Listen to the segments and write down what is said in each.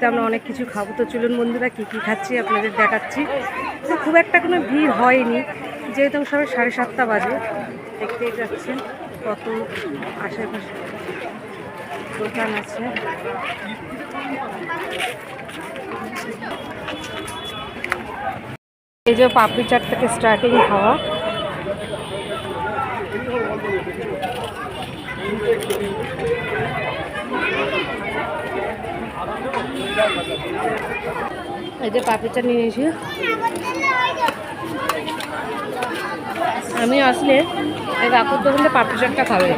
আমরা অনেক কিছু খাবো, তো চলুন বন্ধুরা কী কী খাচ্ছি আপনাদের দেখাচ্ছি। তো খুব একটা কোনো ভিড় হয়নি, যেহেতু সবাই 7:30 বাজে। দেখতেই যাচ্ছেন কত আশেপাশে দোকান আছে। এই যে পাপড়ি চাট থেকে স্টার্টিং খাওয়া। এই যে পাপড়ি চাট নিয়ে নিয়েছি। আমি আসলে এই কাকুর দোকানে পাপড়ি চাটটা খাবে।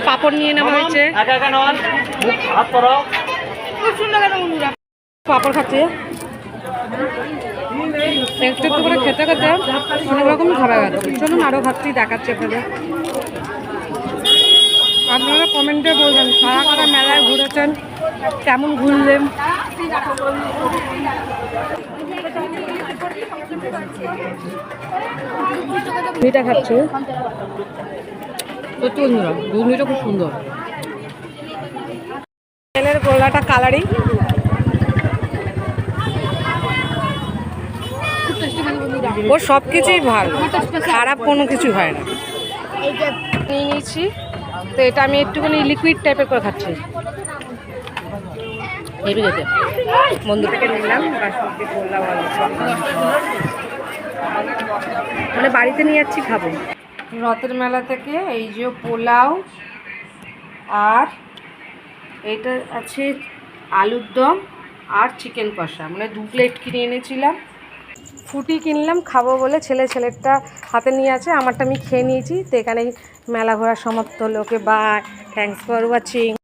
পাপড় নিয়ে নেওয়া হয়েছে, পাপড় খাচ্ছে। একটু একটু করে খেতে খেতে অনেক রকম খাবার খাচ্ছে। চলুন আরও খাচ্ছি, দেখাচ্ছি আপনাদের। আপনারা কমেন্টে বলবেন কারা কারা মেলায় ঘুরেছেন, কেমন ঘুরলেন। মিঠা খাচ্ছে সত্যি বন্ধুরা, ঘুগনিটা খুব সুন্দর। তেলের গোলাটা কালারিং, ও সব কিছুই ভালো, খারাপ কোনো কিছু হয় না। নিয়ে নিয়েছি, তো এটা আমি একটুখানি লিকুইড টাইপের করে খাচ্ছি। হেঁটে যেতে বন্ধু থেকে নিলাম বাসমতি পোলাও, মানে বাড়িতে নিয়ে যাচ্ছি খাবো। রথের মেলা থেকে এই যে পোলাও, আর এইটা আছে আলুর দম আর চিকেন কষা, মানে 2 প্লেট কিনে এনেছিলাম। ফুটি কিনলাম খাবো বলে, ছেলেরটা হাতে নিয়ে আছে, আমারটা আমি খেয়ে নিয়েছি। তো এখানেই মেলা ঘোরা সমাপ্ত হলো। Okay bye, thanks for watching.